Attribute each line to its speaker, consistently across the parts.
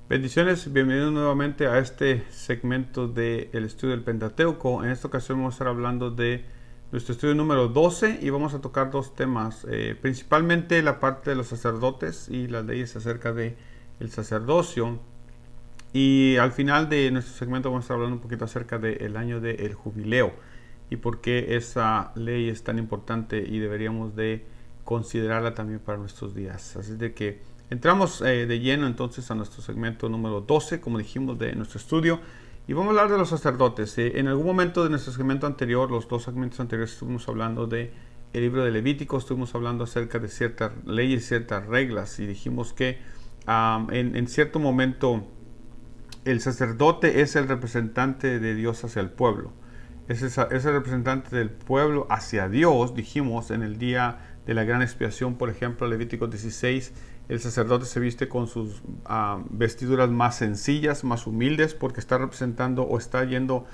Speaker 1: Bendiciones, bienvenidos nuevamente a este segmento del estudio del Pentateuco. En esta ocasión vamos a estar hablando de nuestro estudio número 12 y vamos a tocar dos temas, principalmente la parte de los sacerdotes y las leyes acerca de el sacerdocio. Y al final de nuestro segmento vamos a estar hablando un poquito acerca del año del jubileo y por qué esa ley es tan importante y deberíamos de considerarla también para nuestros días. Así de que entramos de lleno entonces a nuestro segmento número 12, como dijimos, de nuestro estudio. Y vamos a hablar de los sacerdotes. En algún momento de nuestro segmento anterior, los dos segmentos anteriores, estuvimos hablando de el libro de Levítico, estuvimos hablando acerca de ciertas leyes, ciertas reglas, y dijimos que en cierto momento el sacerdote es el representante de Dios hacia el pueblo. Es el representante del pueblo hacia Dios, dijimos en el día de la gran expiación, por ejemplo, Levítico 16, el sacerdote se viste con sus vestiduras más sencillas, más humildes, porque está representando o está yendo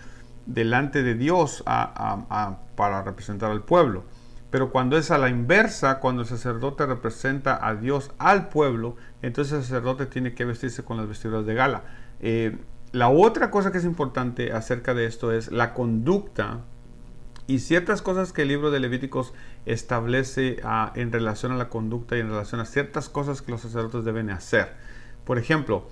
Speaker 1: delante de Dios para representar al pueblo. Pero cuando es a la inversa, cuando el sacerdote representa a Dios al pueblo, entonces el sacerdote tiene que vestirse con las vestiduras de gala. La otra cosa que es importante acerca de esto es la conducta y ciertas cosas que el libro de Levíticos establece en relación a la conducta y en relación a ciertas cosas que los sacerdotes deben hacer. Por ejemplo,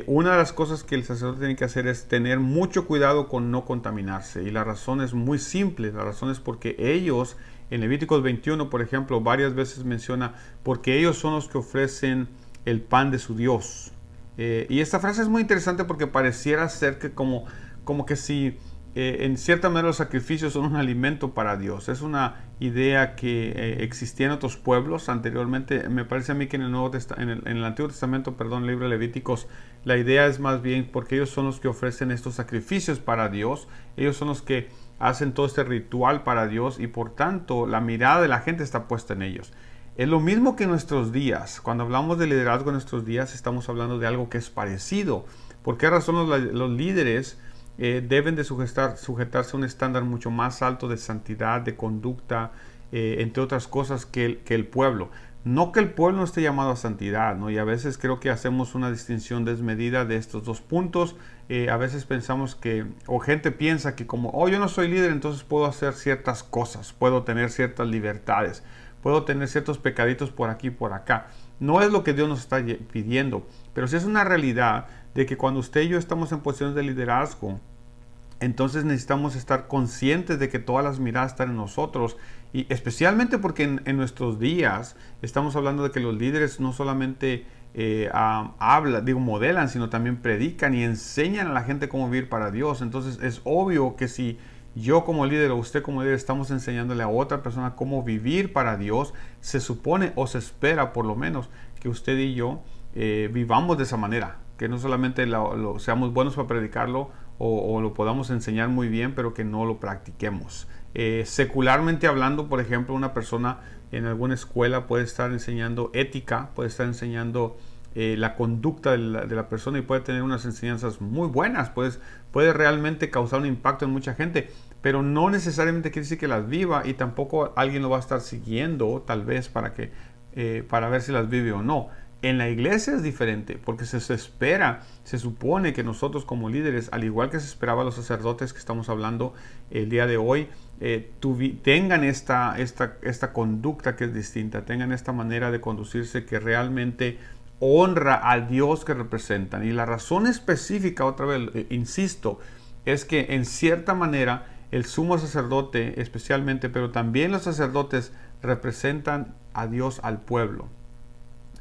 Speaker 1: una de las cosas que el sacerdote tiene que hacer es tener mucho cuidado con no contaminarse. Y la razón es muy simple. La razón es porque ellos, en Levíticos 21, por ejemplo, varias veces menciona, porque ellos son los que ofrecen el pan de su Dios. Y esta frase es muy interesante porque pareciera ser que como que si en cierta manera los sacrificios son un alimento para Dios. Es una idea que existía en otros pueblos anteriormente. Me parece a mí que en el Antiguo Testamento, perdón, el libro de Levíticos, la idea es más bien porque ellos son los que ofrecen estos sacrificios para Dios. Ellos son los que hacen todo este ritual para Dios y por tanto la mirada de la gente está puesta en ellos. Es lo mismo que en nuestros días. Cuando hablamos de liderazgo en nuestros días, estamos hablando de algo que es parecido. ¿Por qué razón los líderes deben de sujetarse a un estándar mucho más alto de santidad, de conducta, entre otras cosas que el pueblo? No que el pueblo no esté llamado a santidad, ¿no? Y a veces creo que hacemos una distinción desmedida de estos dos puntos. A veces pensamos que, o gente piensa que como, yo no soy líder, entonces puedo hacer ciertas cosas, puedo tener ciertas libertades, puedo tener ciertos pecaditos por aquí y por acá. No es lo que Dios nos está pidiendo, pero sí es una realidad de que cuando usted y yo estamos en posiciones de liderazgo, entonces necesitamos estar conscientes de que todas las miradas están en nosotros, y especialmente porque en nuestros días estamos hablando de que los líderes no solamente modelan, sino también predican y enseñan a la gente cómo vivir para Dios. Entonces es obvio que si yo como líder o usted como líder estamos enseñándole a otra persona cómo vivir para Dios, se supone o se espera por lo menos que usted y yo vivamos de esa manera, que no solamente seamos buenos para predicarlo o lo podamos enseñar muy bien, pero que no lo practiquemos. Secularmente hablando, por ejemplo, una persona en alguna escuela puede estar enseñando ética, puede estar enseñando la conducta de la persona y puede tener unas enseñanzas muy buenas, puede realmente causar un impacto en mucha gente, pero no necesariamente quiere decir que las viva, y tampoco alguien lo va a estar siguiendo tal vez para ver si las vive o no. En la iglesia es diferente porque se espera, se supone que nosotros como líderes, al igual que se esperaba a los sacerdotes que estamos hablando el día de hoy, tengan esta conducta que es distinta, tengan esta manera de conducirse que realmente honra al Dios que representan. Y la razón específica, otra vez, insisto, es que en cierta manera el sumo sacerdote especialmente, pero también los sacerdotes representan a Dios al pueblo.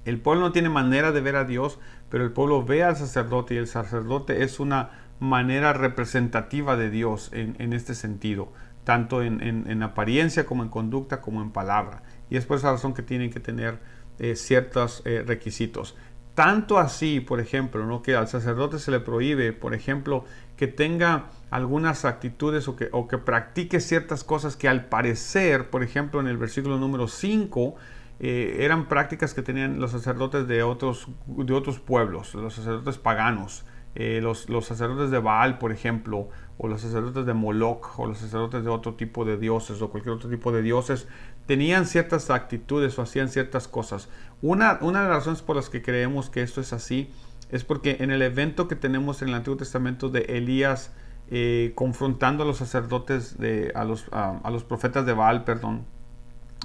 Speaker 1: El pueblo no tiene manera de ver a Dios, pero el pueblo ve al sacerdote y el sacerdote es una manera representativa de Dios en este sentido, tanto en apariencia como en conducta como en palabra. Y es por esa razón que tienen que tener ciertos requisitos. Tanto así, por ejemplo, ¿no?, que al sacerdote se le prohíbe, por ejemplo, que tenga algunas actitudes o que practique ciertas cosas que al parecer, por ejemplo, en el versículo número 5, eran prácticas que tenían los sacerdotes de otros pueblos, los sacerdotes paganos, los sacerdotes de Baal, por ejemplo, o los sacerdotes de Moloch, o los sacerdotes de otro tipo de dioses, o cualquier otro tipo de dioses, tenían ciertas actitudes o hacían ciertas cosas. Una de las razones por las que creemos que esto es así es porque en el evento que tenemos en el Antiguo Testamento de Elías confrontando a los sacerdotes, a los profetas de Baal, perdón,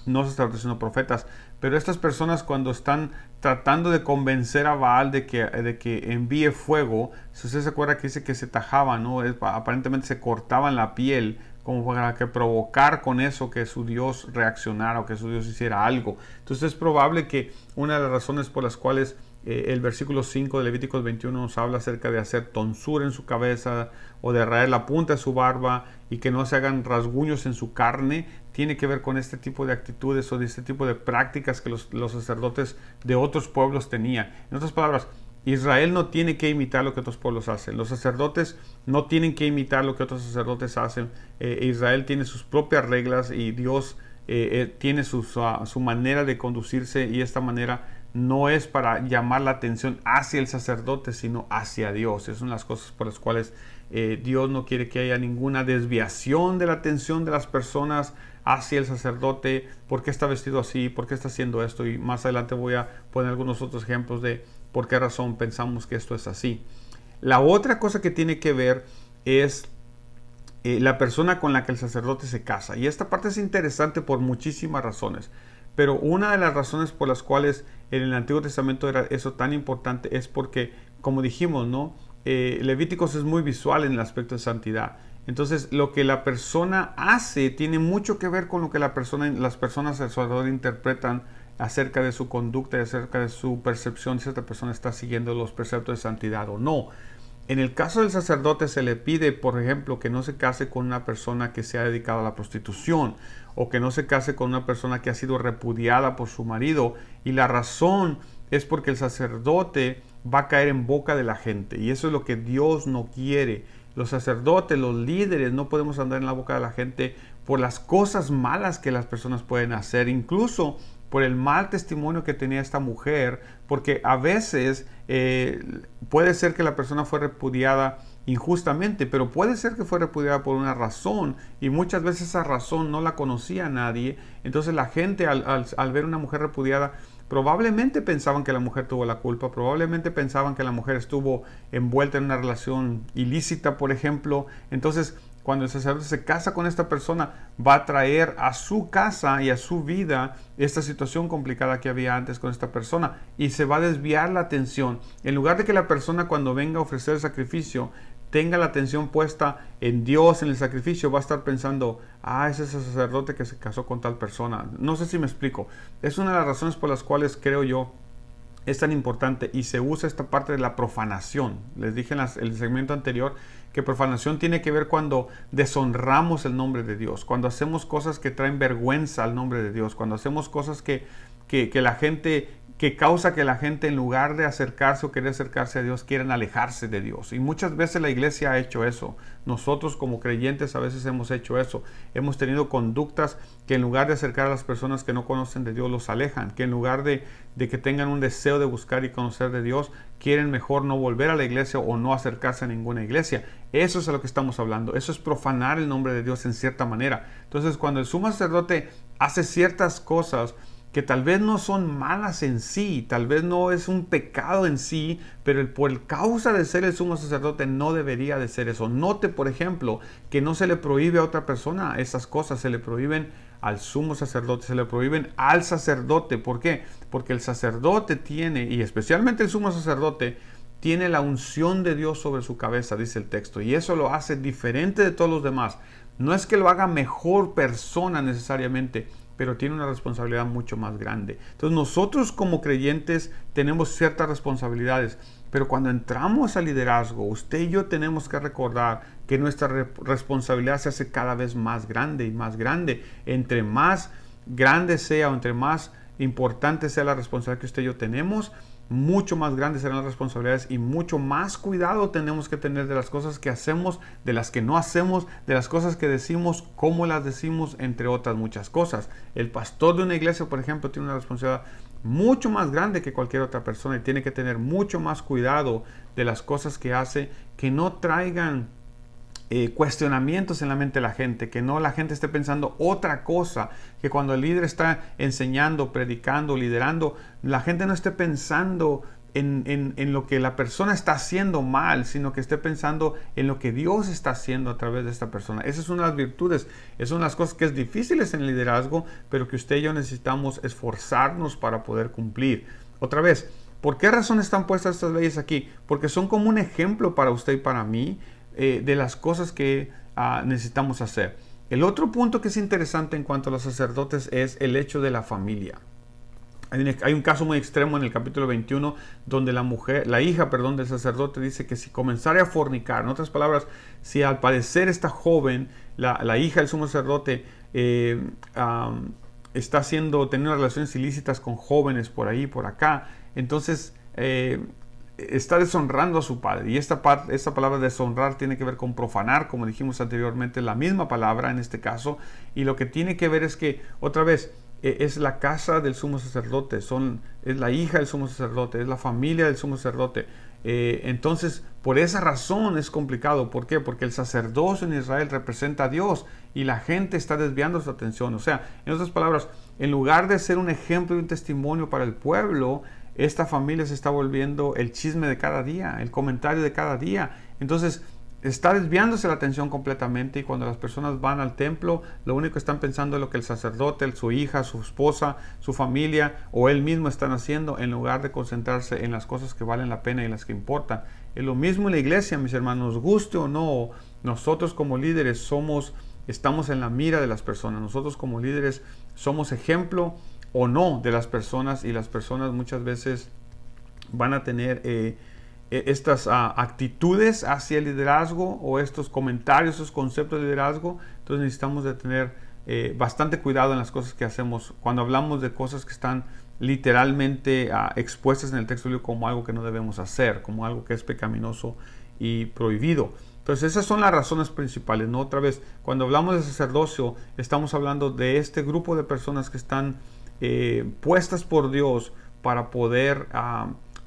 Speaker 1: no sacerdotes sino profetas, pero estas personas cuando están tratando de convencer a Baal de que envíe fuego, si usted se acuerda que dice que se tajaban, ¿no? Aparentemente se cortaban la piel como para que provocar con eso que su Dios reaccionara o que su Dios hiciera algo. Entonces es probable que una de las razones por las cuales el versículo 5 de Levíticos 21 nos habla acerca de hacer tonsura en su cabeza o de raer la punta de su barba y que no se hagan rasguños en su carne, tiene que ver con este tipo de actitudes o de este tipo de prácticas que los sacerdotes de otros pueblos tenían. En otras palabras, Israel no tiene que imitar lo que otros pueblos hacen. Los sacerdotes no tienen que imitar lo que otros sacerdotes hacen. Israel tiene sus propias reglas y Dios tiene su manera de conducirse, y esta manera no es para llamar la atención hacia el sacerdote, sino hacia Dios. Esas son las cosas por las cuales Dios no quiere que haya ninguna desviación de la atención de las personas hacia el sacerdote. ¿Por qué está vestido así? ¿Por qué está haciendo esto? Y más adelante voy a poner algunos otros ejemplos de por qué razón pensamos que esto es así. La otra cosa que tiene que ver es la persona con la que el sacerdote se casa. Y esta parte es interesante por muchísimas razones. Pero una de las razones por las cuales en el Antiguo Testamento era eso tan importante es porque, como dijimos, ¿no? Levíticos es muy visual en el aspecto de santidad. Entonces, lo que la persona hace tiene mucho que ver con lo que las personas del sacerdote interpretan acerca de su conducta y acerca de su percepción si esta persona está siguiendo los preceptos de santidad o no. En el caso del sacerdote se le pide, por ejemplo, que no se case con una persona que se ha dedicado a la prostitución, o que no se case con una persona que ha sido repudiada por su marido, y la razón es porque el sacerdote va a caer en boca de la gente, y eso es lo que Dios no quiere. Los sacerdotes, los líderes, no podemos andar en la boca de la gente por las cosas malas que las personas pueden hacer, incluso por el mal testimonio que tenía esta mujer, porque a veces puede ser que la persona fue repudiada injustamente, pero puede ser que fue repudiada por una razón, y muchas veces esa razón no la conocía nadie. Entonces la gente al ver una mujer repudiada probablemente pensaban que la mujer tuvo la culpa, probablemente pensaban que la mujer estuvo envuelta en una relación ilícita, por ejemplo. Entonces, cuando el sacerdote se casa con esta persona, va a traer a su casa y a su vida esta situación complicada que había antes con esta persona, y se va a desviar la atención. En lugar de que la persona, cuando venga a ofrecer el sacrificio, tenga la atención puesta en Dios, en el sacrificio, va a estar pensando, es ese sacerdote que se casó con tal persona. No sé si me explico. Es una de las razones por las cuales creo yo es tan importante y se usa esta parte de la profanación. Les dije en el segmento anterior que profanación tiene que ver cuando deshonramos el nombre de Dios, cuando hacemos cosas que traen vergüenza al nombre de Dios, cuando hacemos cosas que causa que la gente, en lugar de acercarse o querer acercarse a Dios, quieran alejarse de Dios. Y muchas veces la iglesia ha hecho eso. Nosotros como creyentes a veces hemos hecho eso. Hemos tenido conductas que en lugar de acercar a las personas que no conocen de Dios, los alejan. Que en lugar de que tengan un deseo de buscar y conocer de Dios, quieren mejor no volver a la iglesia o no acercarse a ninguna iglesia. Eso es a lo que estamos hablando. Eso es profanar el nombre de Dios en cierta manera. Entonces, cuando el sumo sacerdote hace ciertas cosas que tal vez no son malas en sí, tal vez no es un pecado en sí, pero por causa de ser el sumo sacerdote no debería de ser eso. Note, por ejemplo, que no se le prohíbe a otra persona esas cosas, se le prohíben al sumo sacerdote, se le prohíben al sacerdote. ¿Por qué? Porque el sacerdote tiene, y especialmente el sumo sacerdote, tiene la unción de Dios sobre su cabeza, dice el texto, y eso lo hace diferente de todos los demás. No es que lo haga mejor persona necesariamente, pero tiene una responsabilidad mucho más grande. Entonces nosotros como creyentes tenemos ciertas responsabilidades, pero cuando entramos al liderazgo, usted y yo tenemos que recordar que nuestra responsabilidad se hace cada vez más grande y más grande. Entre más grande sea o entre más importante sea la responsabilidad que usted y yo tenemos, mucho más grandes serán las responsabilidades y mucho más cuidado tenemos que tener de las cosas que hacemos, de las que no hacemos, de las cosas que decimos, cómo las decimos, entre otras muchas cosas. El pastor de una iglesia, por ejemplo, tiene una responsabilidad mucho más grande que cualquier otra persona y tiene que tener mucho más cuidado de las cosas que hace, que no traigan cuestionamientos en la mente de la gente, que no la gente esté pensando otra cosa, que cuando el líder está enseñando, predicando, liderando, la gente no esté pensando en lo que la persona está haciendo mal, sino que esté pensando en lo que Dios está haciendo a través de esta persona. Esa es una de las virtudes, es una de las cosas que es difíciles en el liderazgo, pero que usted y yo necesitamos esforzarnos para poder cumplir. Otra vez, ¿por qué razón están puestas estas leyes aquí? Porque son como un ejemplo para usted y para mí de las cosas que necesitamos hacer. El otro punto que es interesante en cuanto a los sacerdotes es el hecho de la familia. Hay un caso muy extremo en el capítulo 21 donde la hija del sacerdote dice que si comenzara a fornicar, en otras palabras, si al parecer esta joven, la hija del sumo sacerdote, está teniendo relaciones ilícitas con jóvenes por ahí, por acá, entonces está deshonrando a su padre. Y esta palabra deshonrar tiene que ver con profanar, como dijimos anteriormente, la misma palabra en este caso. Y lo que tiene que ver es que, otra vez, es la casa del sumo sacerdote, es la hija del sumo sacerdote, es la familia del sumo sacerdote. Entonces, por esa razón es complicado. ¿Por qué? Porque el sacerdocio en Israel representa a Dios y la gente está desviando su atención. O sea, en otras palabras, en lugar de ser un ejemplo y un testimonio para el pueblo, esta familia se está volviendo el chisme de cada día, el comentario de cada día. Entonces, está desviándose la atención completamente, y cuando las personas van al templo, lo único que están pensando es lo que el sacerdote, su hija, su esposa, su familia o él mismo están haciendo, en lugar de concentrarse en las cosas que valen la pena y las que importan. Es lo mismo en la iglesia, mis hermanos, guste o no, nosotros como líderes estamos en la mira de las personas. Nosotros como líderes somos ejemplo o no de las personas, y las personas muchas veces van a tener estas actitudes hacia el liderazgo, o estos comentarios, estos conceptos de liderazgo. Entonces necesitamos de tener bastante cuidado en las cosas que hacemos cuando hablamos de cosas que están literalmente expuestas en el texto bíblico como algo que no debemos hacer, como algo que es pecaminoso y prohibido. Entonces esas son las razones principales, ¿no? Otra vez, cuando hablamos de sacerdocio, estamos hablando de este grupo de personas que están puestas por Dios para poder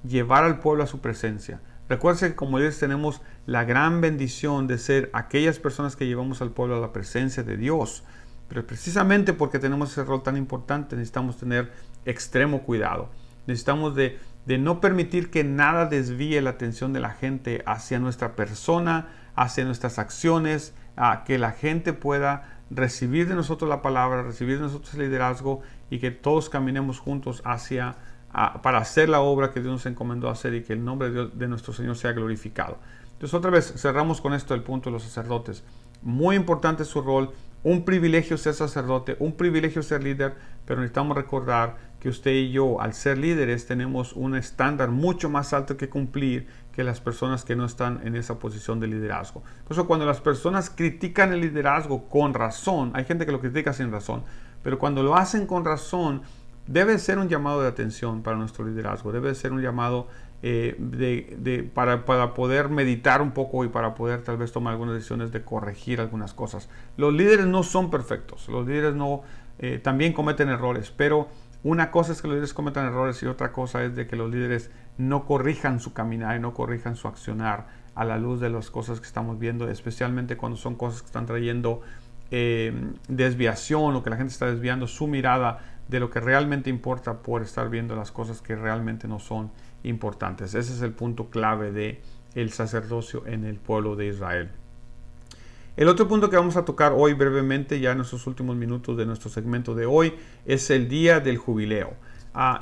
Speaker 1: llevar al pueblo a su presencia. Recuerden que como líderes tenemos la gran bendición de ser aquellas personas que llevamos al pueblo a la presencia de Dios. Pero precisamente porque tenemos ese rol tan importante, necesitamos tener extremo cuidado. Necesitamos de no permitir que nada desvíe la atención de la gente hacia nuestra persona, hacia nuestras acciones, que la gente pueda recibir de nosotros la palabra, recibir de nosotros el liderazgo, y que todos caminemos juntos para hacer la obra que Dios nos encomendó a hacer, y que el nombre de nuestro Señor sea glorificado. Entonces otra vez cerramos con esto el punto de los sacerdotes. Muy importante su rol, un privilegio ser sacerdote, un privilegio ser líder, pero necesitamos recordar que usted y yo, al ser líderes, tenemos un estándar mucho más alto que cumplir que las personas que no están en esa posición de liderazgo. Por eso cuando las personas critican el liderazgo con razón, hay gente que lo critica sin razón, pero cuando lo hacen con razón, debe ser un llamado de atención para nuestro liderazgo, debe ser un llamado para poder meditar un poco, y para poder tal vez tomar algunas decisiones de corregir algunas cosas. Los líderes no son perfectos, los líderes también cometen errores, pero una cosa es que los líderes cometan errores, y otra cosa es de que los líderes no corrijan su caminar y no corrijan su accionar a la luz de las cosas que estamos viendo, especialmente cuando son cosas que están trayendo desviación, o que la gente está desviando su mirada de lo que realmente importa por estar viendo las cosas que realmente no son importantes. Ese es el punto clave del sacerdocio en el pueblo de Israel. El otro punto que vamos a tocar hoy brevemente, ya en nuestros últimos minutos de nuestro segmento de hoy, es el día del jubileo.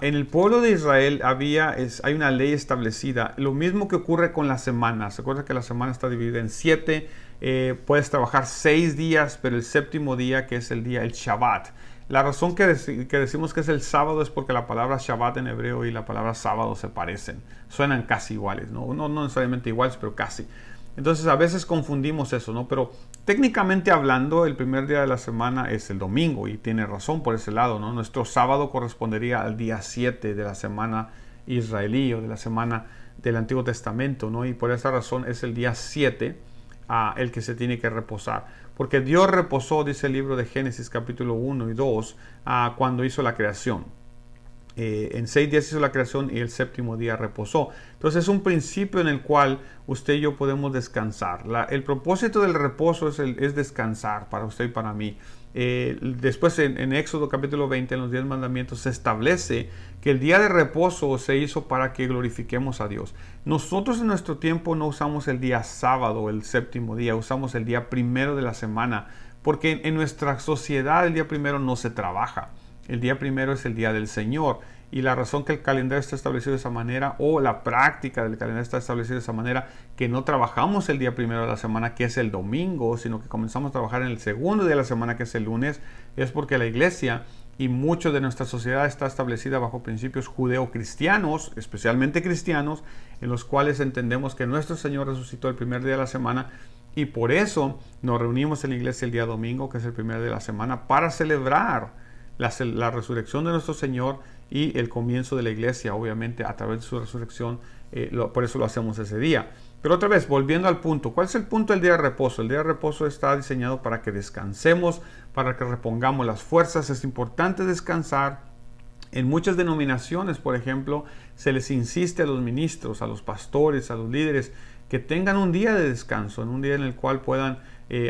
Speaker 1: En el pueblo de Israel hay una ley establecida, lo mismo que ocurre con la semana. Se acuerda que la semana está dividida en 7, puedes trabajar 6 días, pero el séptimo día, que es el Shabbat. La razón que decimos que es el sábado es porque la palabra Shabbat en hebreo y la palabra sábado se parecen, suenan casi iguales, no necesariamente iguales, pero casi. Entonces a veces confundimos eso, ¿no? Pero técnicamente hablando, el primer día de la semana es el domingo, y tiene razón por ese lado, ¿no? Nuestro sábado correspondería al día 7 de la semana israelí, o de la semana del Antiguo Testamento, ¿no? Y por esa razón es el día 7 el que se tiene que reposar. Porque Dios reposó, dice el libro de Génesis capítulo 1 y 2, cuando hizo la creación. En 6 días hizo la creación, y el séptimo día reposó. Entonces es un principio en el cual usted y yo podemos descansar. El propósito del reposo es descansar para usted y para mí. Después en Éxodo capítulo 20, en los 10 mandamientos, se establece que el día de reposo se hizo para que glorifiquemos a Dios. Nosotros en nuestro tiempo no usamos el día sábado, el séptimo día, usamos el día primero de la semana, porque en nuestra sociedad el día primero no se trabaja. El día primero es el día del Señor. Y la razón que el calendario está establecido de esa manera, o la práctica del calendario está establecida de esa manera, que no trabajamos el día primero de la semana, que es el domingo, sino que comenzamos a trabajar en el segundo día de la semana, que es el lunes, es porque la iglesia y mucho de nuestra sociedad está establecida bajo principios judeo-cristianos, especialmente cristianos, en los cuales entendemos que nuestro Señor resucitó el primer día de la semana, y por eso nos reunimos en la iglesia el día domingo, que es el primer día de la semana, para celebrar la resurrección de nuestro Señor y el comienzo de la iglesia, obviamente a través de su resurrección. Por eso lo hacemos ese día. Pero otra vez, volviendo al punto, ¿cuál es el punto del día de reposo? El día de reposo está diseñado para que descansemos, para que repongamos las fuerzas. Es importante descansar. En muchas denominaciones, por ejemplo, se les insiste a los ministros, a los pastores, a los líderes, que tengan un día de descanso, en un día en el cual puedan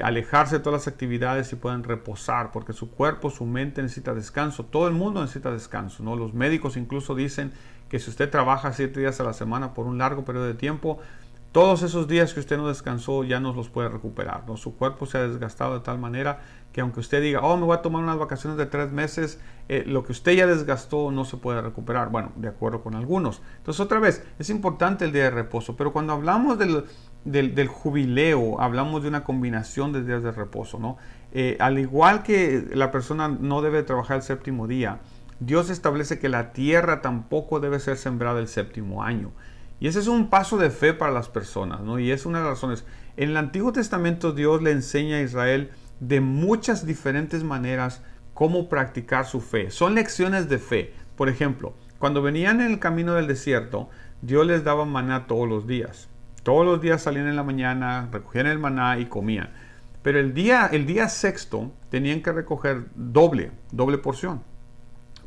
Speaker 1: alejarse de todas las actividades y puedan reposar, porque su cuerpo, su mente necesita descanso. Todo el mundo necesita descanso, ¿no? Los médicos incluso dicen que si usted trabaja 7 días a la semana por un largo periodo de tiempo, todos esos días que usted no descansó ya no los puede recuperar, ¿no? Su cuerpo se ha desgastado de tal manera que aunque usted diga, oh, me voy a tomar unas vacaciones de 3 meses, lo que usted ya desgastó no se puede recuperar. Bueno, de acuerdo con algunos. Entonces, otra vez, es importante el día de reposo, pero cuando hablamos del jubileo, hablamos de una combinación de días de reposo, ¿no? Al igual que la persona no debe trabajar el séptimo día, Dios establece que la tierra tampoco debe ser sembrada el séptimo año. Y ese es un paso de fe para las personas, ¿no? Y es una de las razones. En el Antiguo Testamento Dios le enseña a Israel de muchas diferentes maneras cómo practicar su fe. Son lecciones de fe. Por ejemplo, cuando venían en el camino del desierto, Dios les daba maná todos los días. Todos los días salían en la mañana, recogían el maná y comían. Pero el día sexto tenían que recoger doble porción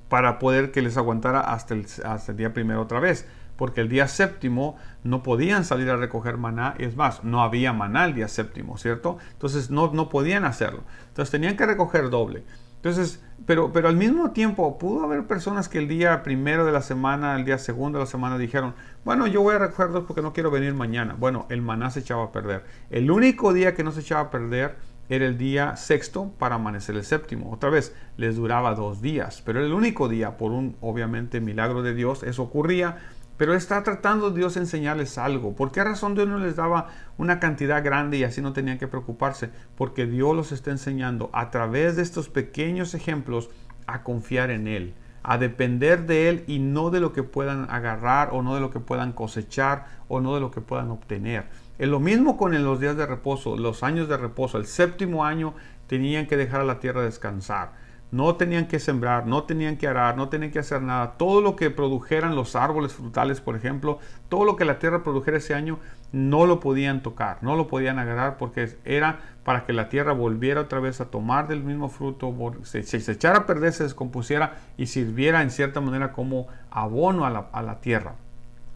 Speaker 1: para poder que les aguantara hasta el día primero otra vez. Porque el día séptimo no podían salir a recoger maná, es más, no había maná el día séptimo, ¿cierto? Entonces no podían hacerlo. Entonces tenían que recoger doble. Entonces, pero al mismo tiempo pudo haber personas que el día primero de la semana, el día segundo de la semana dijeron, bueno, yo voy a recoger dos porque no quiero venir mañana. Bueno, el maná se echaba a perder. El único día que no se echaba a perder era el día sexto para amanecer el séptimo. Otra vez, les duraba 2 días, pero era el único día, por un, obviamente, milagro de Dios, eso ocurría. Pero está tratando Dios de enseñarles algo. ¿Por qué razón Dios no les daba una cantidad grande y así no tenían que preocuparse? Porque Dios los está enseñando a través de estos pequeños ejemplos a confiar en Él, a depender de Él y no de lo que puedan agarrar o no de lo que puedan cosechar o no de lo que puedan obtener. Es lo mismo con los días de reposo, los años de reposo. El séptimo año tenían que dejar a la tierra descansar. No tenían que sembrar, no tenían que arar, no tenían que hacer nada. Todo lo que produjeran los árboles frutales, por ejemplo, todo lo que la tierra produjera ese año, no lo podían tocar, no lo podían agarrar porque era para que la tierra volviera otra vez a tomar del mismo fruto, se echara a perder, se descompusiera y sirviera en cierta manera como abono a la tierra.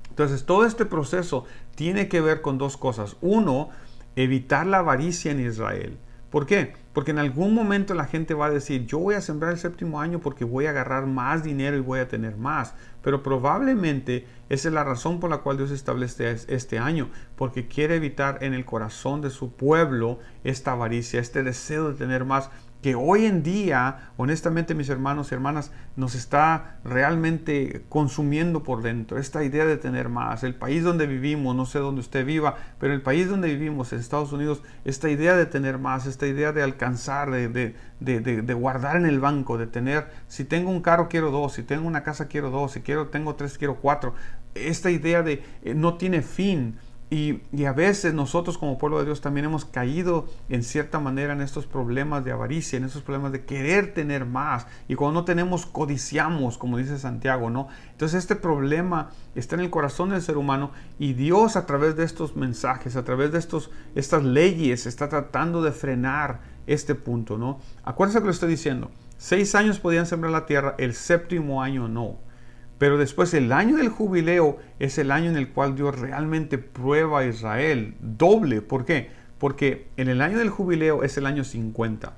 Speaker 1: Entonces, todo este proceso tiene que ver con 2 cosas. Uno, evitar la avaricia en Israel. ¿Por qué? Porque en algún momento la gente va a decir, yo voy a sembrar el séptimo año porque voy a agarrar más dinero y voy a tener más. Pero probablemente esa es la razón por la cual Dios establece este año, porque quiere evitar en el corazón de su pueblo esta avaricia, este deseo de tener más, que hoy en día, honestamente, mis hermanos y hermanas, nos está realmente consumiendo por dentro. Esta idea de tener más. El país donde vivimos, no sé dónde usted viva, pero el país donde vivimos, en Estados Unidos, esta idea de tener más, esta idea de alcanzar, de guardar en el banco, de tener, si tengo un carro quiero 2, si tengo una casa quiero 2, si tengo 3 quiero 4. Esta idea de no tiene fin. Y a veces nosotros como pueblo de Dios también hemos caído en cierta manera en estos problemas de avaricia, en estos problemas de querer tener más. Y cuando no tenemos, codiciamos, como dice Santiago, ¿no? Entonces este problema está en el corazón del ser humano y Dios a través de estos mensajes, a través de estas leyes, está tratando de frenar este punto, ¿no? Acuérdense que lo estoy diciendo. 6 años podían sembrar la tierra, el 7º año no. Pero después el año del jubileo es el año en el cual Dios realmente prueba a Israel doble. ¿Por qué? Porque en el año del jubileo es el año 50.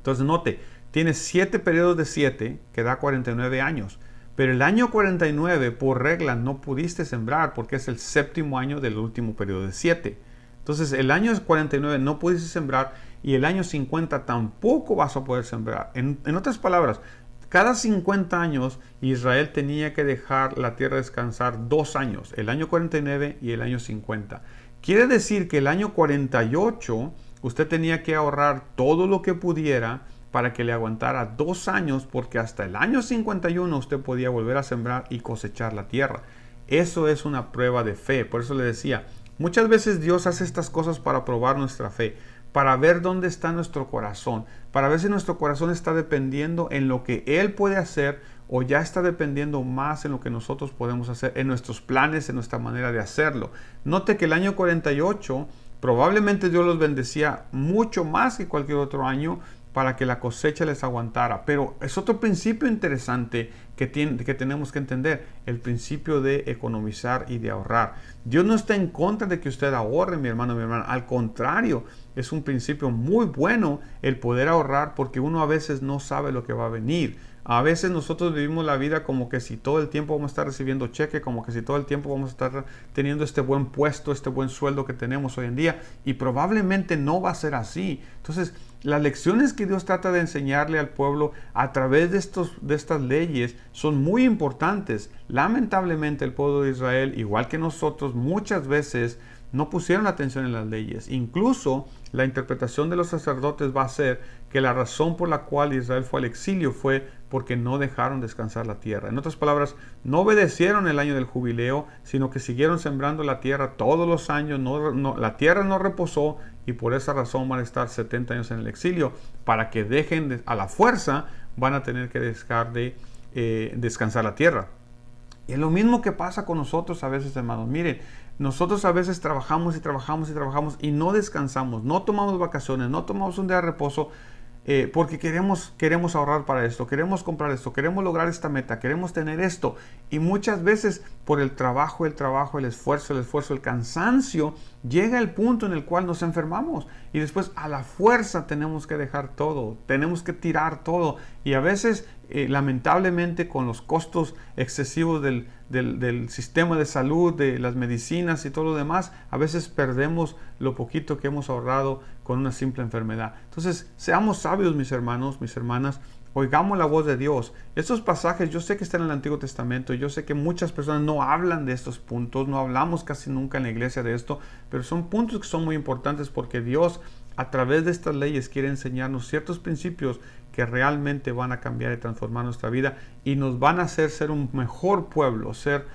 Speaker 1: Entonces note, tienes 7 periodos de 7 que da 49 años. Pero el año 49 por regla no pudiste sembrar porque es el séptimo año del último periodo de 7. Entonces el año 49 no pudiste sembrar y el año 50 tampoco vas a poder sembrar. En otras palabras, cada 50 años Israel tenía que dejar la tierra descansar 2 años, el año 49 y el año 50. Quiere decir que el año 48 usted tenía que ahorrar todo lo que pudiera para que le aguantara 2 años, porque hasta el año 51 usted podía volver a sembrar y cosechar la tierra. Eso es una prueba de fe. Por eso le decía, muchas veces Dios hace estas cosas para probar nuestra fe, para ver dónde está nuestro corazón, para ver si nuestro corazón está dependiendo en lo que Él puede hacer o ya está dependiendo más en lo que nosotros podemos hacer, en nuestros planes, en nuestra manera de hacerlo. Note que el año 48 probablemente Dios los bendecía mucho más que cualquier otro año para que la cosecha les aguantara. Pero es otro principio interesante que tenemos que entender, el principio de economizar y de ahorrar. Dios no está en contra de que usted ahorre, mi hermano, mi hermana. Al contrario, es un principio muy bueno el poder ahorrar, porque uno a veces no sabe lo que va a venir. A veces nosotros vivimos la vida como que si todo el tiempo vamos a estar recibiendo cheque, como que si todo el tiempo vamos a estar teniendo este buen puesto, este buen sueldo que tenemos hoy en día, y probablemente no va a ser así. Entonces, las lecciones que Dios trata de enseñarle al pueblo a través de estas leyes son muy importantes. Lamentablemente el pueblo de Israel, igual que nosotros, muchas veces no pusieron atención en las leyes. Incluso la interpretación de los sacerdotes va a ser que la razón por la cual Israel fue al exilio fue porque no dejaron descansar la tierra. En otras palabras, no obedecieron el año del jubileo, sino que siguieron sembrando la tierra todos los años. La tierra no reposó y por esa razón van a estar 70 años en el exilio. Para que dejen a la fuerza, van a tener que dejar de descansar la tierra. Y es lo mismo que pasa con nosotros a veces, hermanos. Miren, nosotros a veces trabajamos y trabajamos y trabajamos y no descansamos, no tomamos vacaciones, no tomamos un día de reposo porque queremos ahorrar para esto, queremos comprar esto, queremos lograr esta meta, queremos tener esto. Y muchas veces por el trabajo, el esfuerzo, el cansancio, llega el punto en el cual nos enfermamos y después a la fuerza tenemos que dejar todo, tenemos que tirar todo. Y a veces, lamentablemente, con los costos excesivos del sistema de salud, de las medicinas y todo lo demás, a veces perdemos lo poquito que hemos ahorrado con una simple enfermedad. Entonces, seamos sabios, mis hermanos, mis hermanas. Oigamos la voz de Dios. Estos pasajes yo sé que están en el Antiguo Testamento. Yo sé que muchas personas no hablan de estos puntos. No hablamos casi nunca en la iglesia de esto. Pero son puntos que son muy importantes porque Dios, a través de estas leyes, quiere enseñarnos ciertos principios que realmente van a cambiar y transformar nuestra vida y nos van a hacer ser un mejor pueblo, ser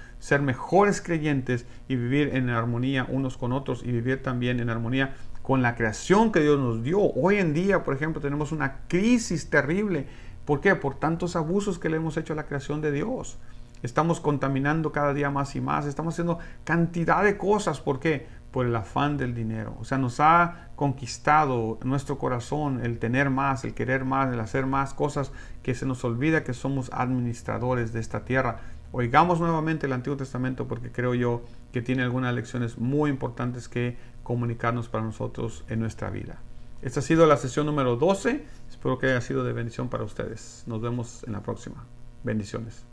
Speaker 1: mejores creyentes y vivir en armonía unos con otros y vivir también en armonía con la creación que Dios nos dio. Hoy en día, por ejemplo, tenemos una crisis terrible. ¿Por qué? Por tantos abusos que le hemos hecho a la creación de Dios. Estamos contaminando cada día más y más. Estamos haciendo cantidad de cosas. ¿Por qué? Por el afán del dinero. O sea, nos ha conquistado nuestro corazón el tener más, el querer más, el hacer más cosas, que se nos olvida que somos administradores de esta tierra. Oigamos nuevamente el Antiguo Testamento porque creo yo que tiene algunas lecciones muy importantes que comunicarnos para nosotros en nuestra vida. Esta ha sido la sesión número 12. Espero que haya sido de bendición para ustedes. Nos vemos en la próxima. Bendiciones.